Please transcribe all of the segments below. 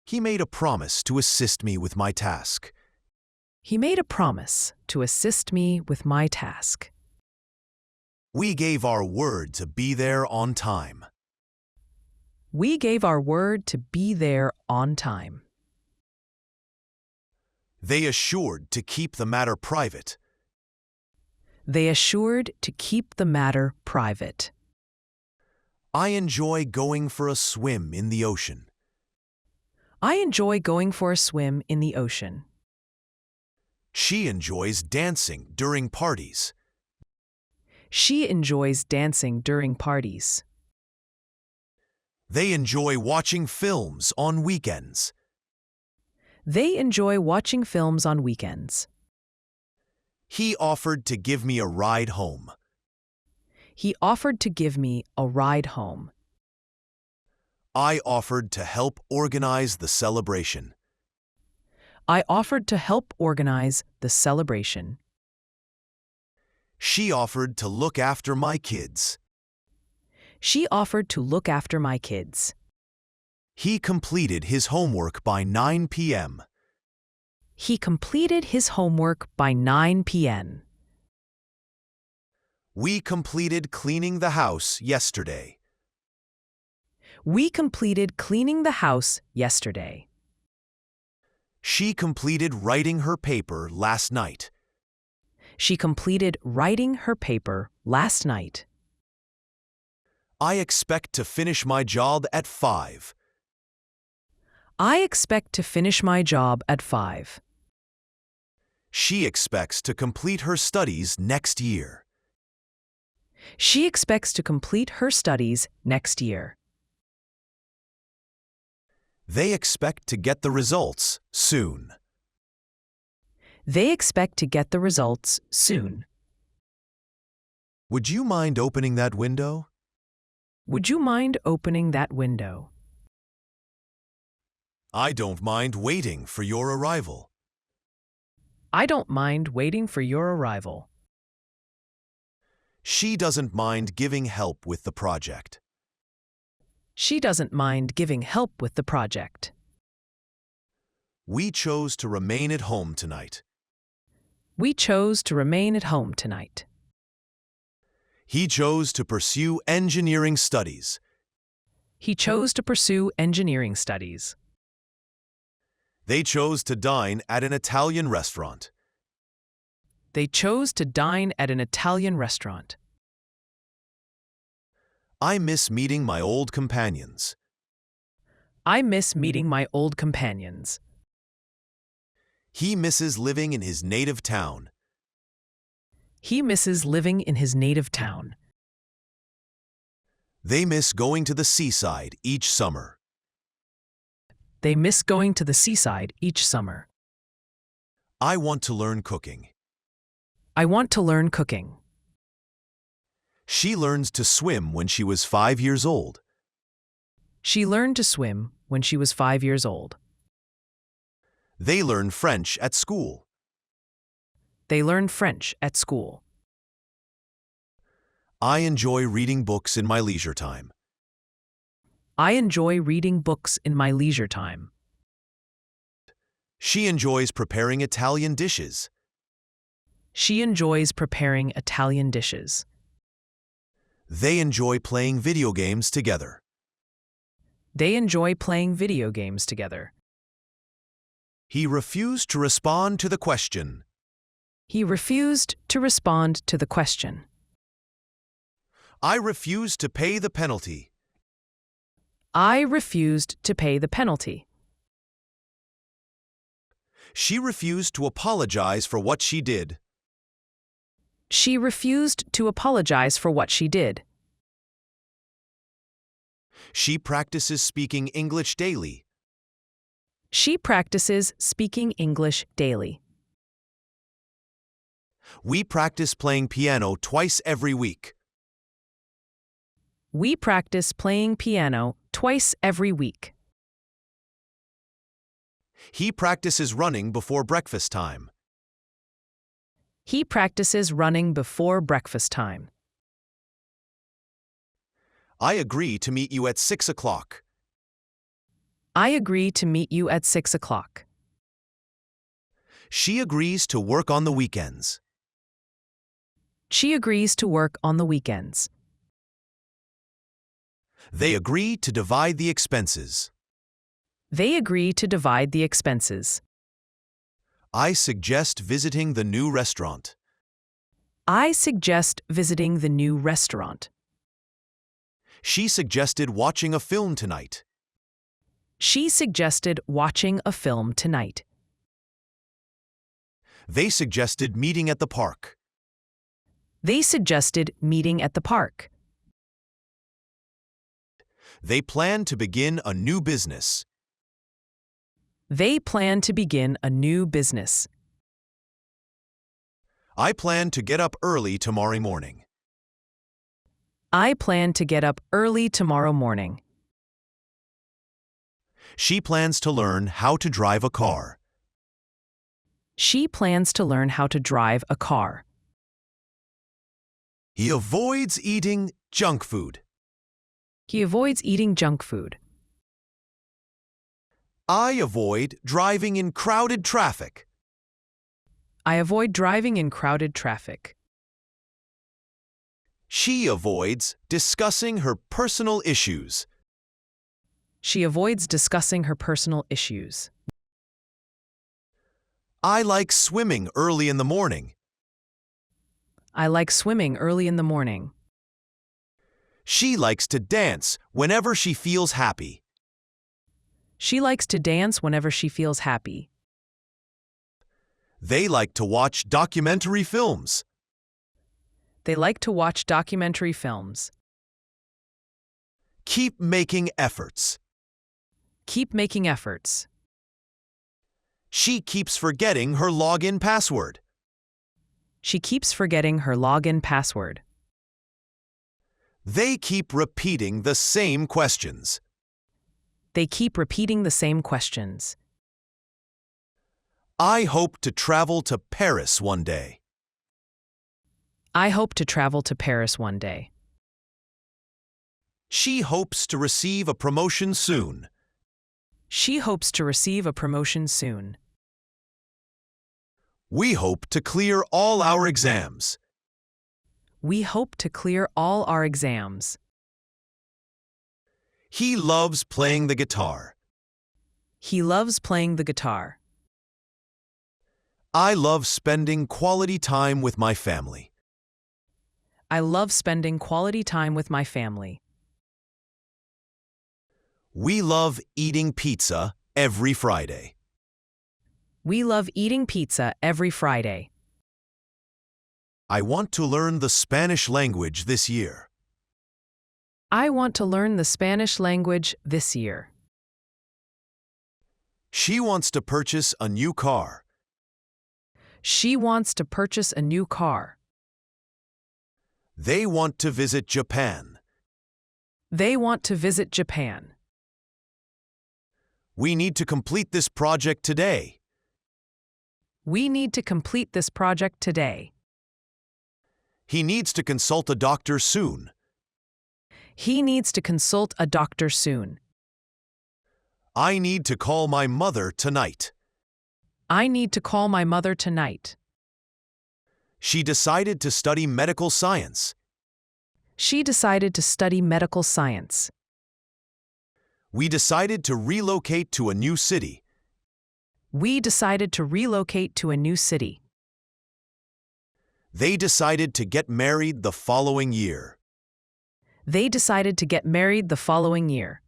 He made a promise to assist me with my task. He made a promise to assist me with my task. We gave our word to be there on time. We gave our word to be there on time. They assured to keep the matter private. They assured to keep the matter private. I enjoy going for a swim in the ocean. I enjoy going for a swim in the ocean. She enjoys dancing during parties. She enjoys dancing during parties. They enjoy watching films on weekends. They enjoy watching films on weekends. He offered to give me a ride home. He offered to give me a ride home. I offered to help organize the celebration. I offered to help organize the celebration. She offered to look after my kids. She offered to look after my kids. He completed his homework by 9 p.m. He completed his homework by 9 p.m. We completed cleaning the house yesterday. We completed cleaning the house yesterday. She completed writing her paper last night. She completed writing her paper last night. I expect to finish my job at 5. I expect to finish my job at 5. She expects to complete her studies next year. She expects to complete her studies next year. They expect to get the results soon. They expect to get the results soon. Would you mind opening that window? Would you mind opening that window? I don't mind waiting for your arrival. I don't mind waiting for your arrival. She doesn't mind giving help with the project. She doesn't mind giving help with the project. We chose to remain at home tonight. We chose to remain at home tonight. He chose to pursue engineering studies. He chose to pursue engineering studies. They chose to dine at an Italian restaurant. They chose to dine at an Italian restaurant. I miss meeting my old companions. I miss meeting my old companions. He misses living in his native town. He misses living in his native town. They miss going to the seaside each summer. They miss going to the seaside each summer. I want to learn cooking. I want to learn cooking. She learned to swim when she was 5 years old. She learned to swim when she was 5 years old. They learn French at school. They learn French at school. I enjoy reading books in my leisure time. I enjoy reading books in my leisure time. She enjoys preparing Italian dishes. She enjoys preparing Italian dishes. They enjoy playing video games together. They enjoy playing video games together. He refused to respond to the question. He refused to respond to the question. I refuse to pay the penalty. I refused to pay the penalty. She refused to apologize for what she did. She refused to apologize for what she did. She practices speaking English daily. She practices speaking English daily. We practice playing piano twice every week. We practice playing piano twice every week. He practices running before breakfast time. He practices running before breakfast time. I agree to meet you at 6 o'clock. I agree to meet you at 6 o'clock. She agrees to work on the weekends. She agrees to work on the weekends. They agree to divide the expenses. They agree to divide the expenses. I suggest visiting the new restaurant. I suggest visiting the new restaurant. She suggested watching a film tonight. She suggested watching a film tonight. They suggested meeting at the park. They suggested meeting at the park. They plan to begin a new business. They plan to begin a new business. I plan to get up early tomorrow morning. I plan to get up early tomorrow morning. She plans to learn how to drive a car. She plans to learn how to drive a car. He avoids eating junk food. He avoids eating junk food. I avoid driving in crowded traffic. I avoid driving in crowded traffic. She avoids discussing her personal issues. She avoids discussing her personal issues. I like swimming early in the morning. I like swimming early in the morning. She likes to dance whenever she feels happy. She likes to dance whenever she feels happy. They like to watch documentary films. They like to watch documentary films. Keep making efforts. Keep making efforts. She keeps forgetting her login password. She keeps forgetting her login password. They keep repeating the same questions. They keep repeating the same questions. I hope to travel to Paris one day. I hope to travel to Paris one day. She hopes to receive a promotion soon. She hopes to receive a promotion soon. We hope to clear all our exams. We hope to clear all our exams. He loves playing the guitar. He loves playing the guitar. I love spending quality time with my family. I love spending quality time with my family. We love eating pizza every Friday. We love eating pizza every Friday. I want to learn the Spanish language this year. I want to learn the Spanish language this year. She wants to purchase a new car. She wants to purchase a new car. They want to visit Japan. They want to visit Japan. We need to complete this project today. We need to complete this project today. He needs to consult a doctor soon. He needs to consult a doctor soon. I need to call my mother tonight. I need to call my mother tonight. She decided to study medical science. She decided to study medical science. We decided to relocate to a new city. We decided to relocate to a new city. They decided to get married the following year. They decided to get married the following year.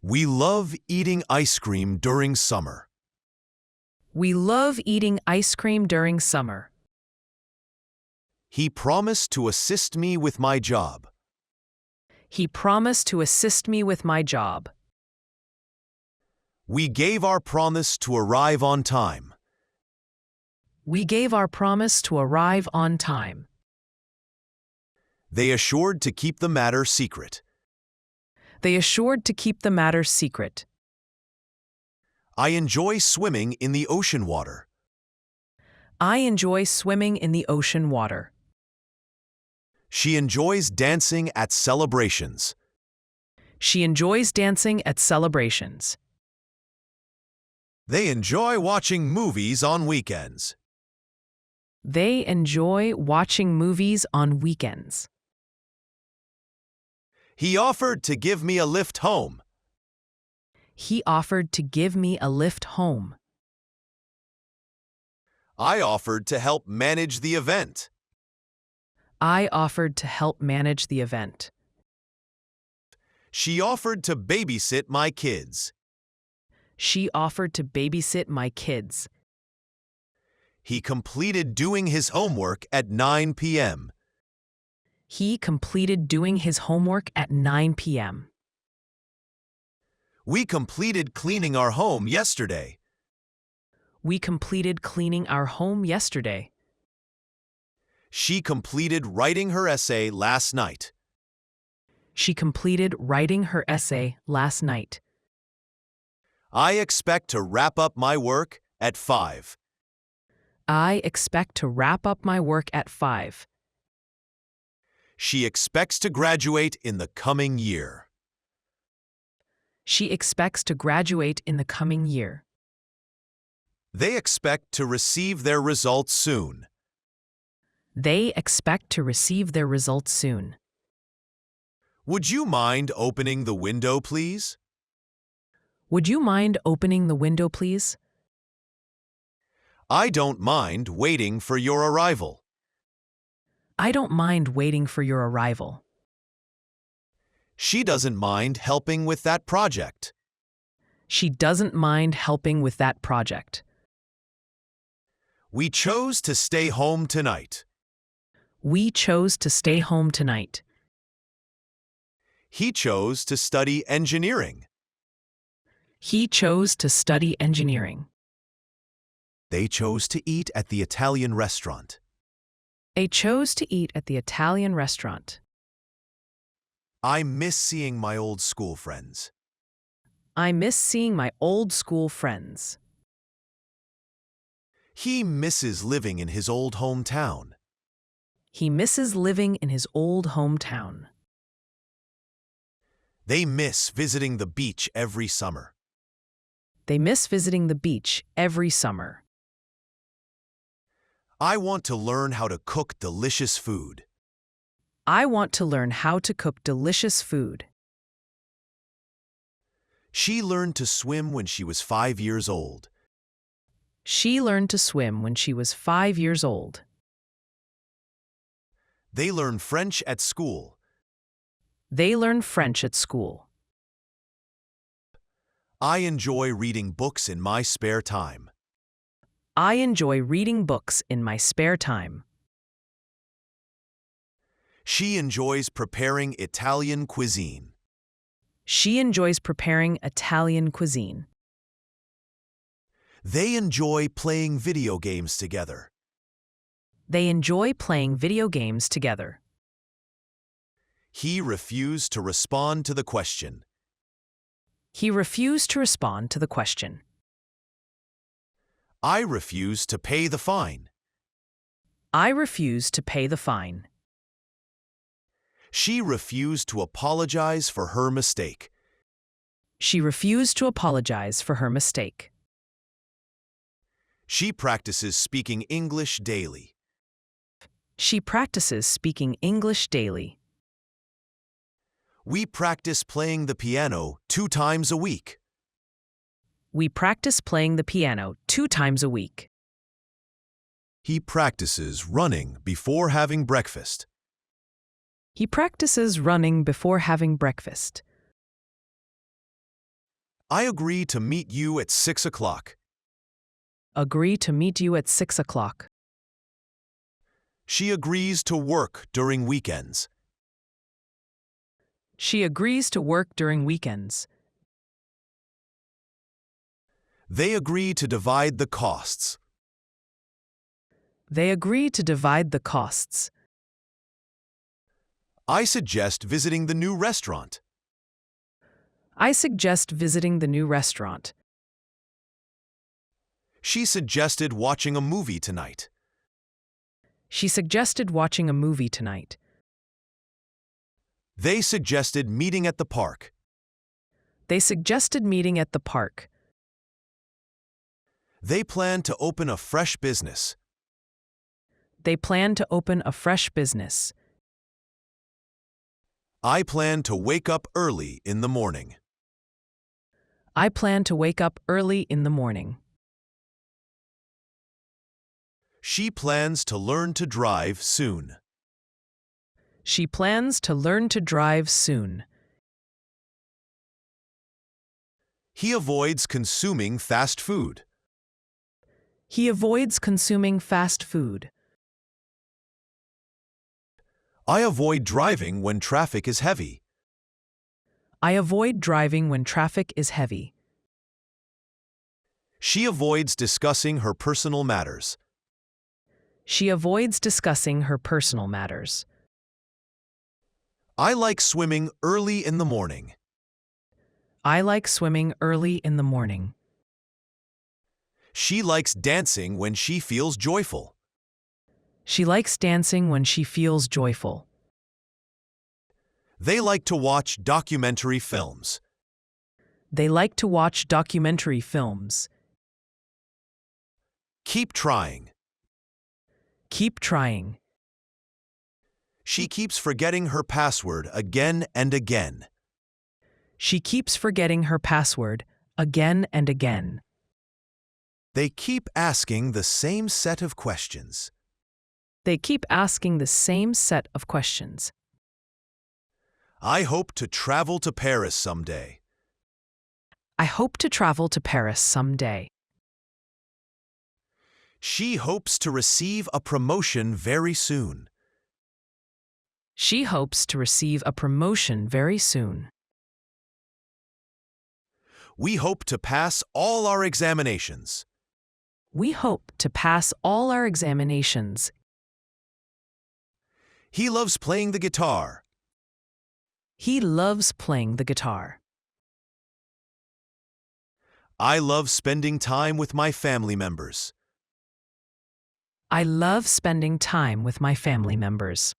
We love eating ice cream during summer. We love eating ice cream during summer. He promised to assist me with my job. He promised to assist me with my job. We gave our promise to arrive on time. We gave our promise to arrive on time. They assured to keep the matter secret. They assured to keep the matter secret. I enjoy swimming in the ocean water. I enjoy swimming in the ocean water. She enjoys dancing at celebrations. She enjoys dancing at celebrations. They enjoy watching movies on weekends. They enjoy watching movies on weekends. He offered to give me a lift home. He offered to give me a lift home. I offered to help manage the event. I offered to help manage the event. She offered to babysit my kids. She offered to babysit my kids. He completed doing his homework at 9 p.m. He completed doing his homework at 9 p.m. We completed cleaning our home yesterday. We completed cleaning our home yesterday. She completed writing her essay last night. She completed writing her essay last night. I expect to wrap up my work at 5. I expect to wrap up my work at 5. She expects to graduate in the coming year. She expects to graduate in the coming year. They expect to receive their results soon. They expect to receive their results soon. Would you mind opening the window, please? Would you mind opening the window, please? I don't mind waiting for your arrival. I don't mind waiting for your arrival. She doesn't mind helping with that project. She doesn't mind helping with that project. We chose to stay home tonight. We chose to stay home tonight. He chose to study engineering. He chose to study engineering. They chose to eat at the Italian restaurant. They chose to eat at the Italian restaurant. I miss seeing my old school friends. I miss seeing my old school friends. He misses living in his old hometown. He misses living in his old hometown. They miss visiting the beach every summer. They miss visiting the beach every summer. I want to learn how to cook delicious food. I want to learn how to cook delicious food. She learned to swim when she was 5 years old. She learned to swim when she was 5 years old. They learn French at school. They learn French at school. I enjoy reading books in my spare time. I enjoy reading books in my spare time. She enjoys preparing Italian cuisine. She enjoys preparing Italian cuisine. They enjoy playing video games together. They enjoy playing video games together. He refused to respond to the question. He refused to respond to the question. I refuse to pay the fine. I refuse to pay the fine. She refused to apologize for her mistake. She refused to apologize for her mistake. She practices speaking English daily. She practices speaking English daily. We practice playing the piano 2 times a week. We practice playing the piano 2 times a week. He practices running before having breakfast. He practices running before having breakfast. I agree to meet you at 6 o'clock. Agree to meet you at 6 o'clock. She agrees to work during weekends. She agrees to work during weekends. They agree to divide the costs. They agree to divide the costs. I suggest visiting the new restaurant. I suggest visiting the new restaurant. She suggested watching a movie tonight. She suggested watching a movie tonight. They suggested meeting at the park. They suggested meeting at the park. They plan to open a fresh business. They plan to open a fresh business. I plan to wake up early in the morning. I plan to wake up early in the morning. She plans to learn to drive soon. She plans to learn to drive soon. He avoids consuming fast food. He avoids consuming fast food. I avoid driving when traffic is heavy. I avoid driving when traffic is heavy. She avoids discussing her personal matters. She avoids discussing her personal matters. I like swimming early in the morning. I like swimming early in the morning. She likes dancing when she feels joyful. She likes dancing when she feels joyful. They like to watch documentary films. They like to watch documentary films. Keep trying. Keep trying. She keeps forgetting her password again and again. She keeps forgetting her password again and again. They keep asking the same set of questions. They keep asking the same set of questions. I hope to travel to Paris someday. I hope to travel to Paris someday. She hopes to receive a promotion very soon. She hopes to receive a promotion very soon. We hope to pass all our examinations. We hope to pass all our examinations. He loves playing the guitar. He loves playing the guitar. I love spending time with my family members. I love spending time with my family members.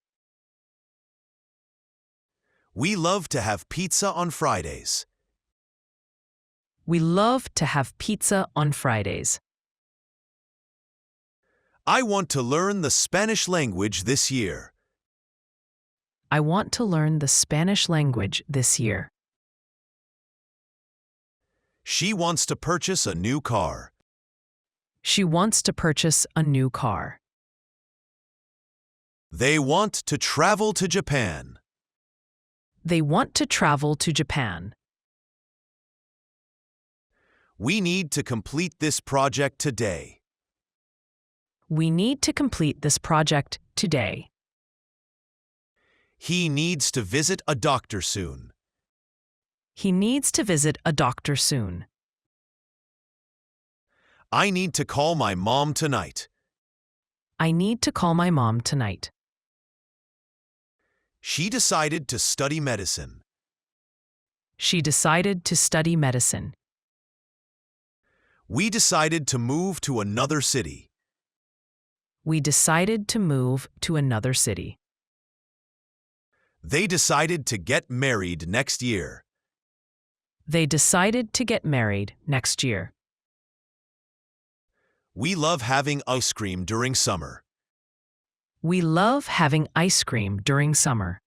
We love to have pizza on Fridays. We love to have pizza on Fridays. I want to learn the Spanish language this year. I want to learn the Spanish language this year. She wants to purchase a new car. She wants to purchase a new car. They want to travel to Japan. They want to travel to Japan. We need to complete this project today. We need to complete this project today. He needs to visit a doctor soon. He needs to visit a doctor soon. I need to call my mom tonight. I need to call my mom tonight. She decided to study medicine. She decided to study medicine. We decided to move to another city. We decided to move to another city. They decided to get married next year. They decided to get married next year. We love having ice cream during summer. We love having ice cream during summer.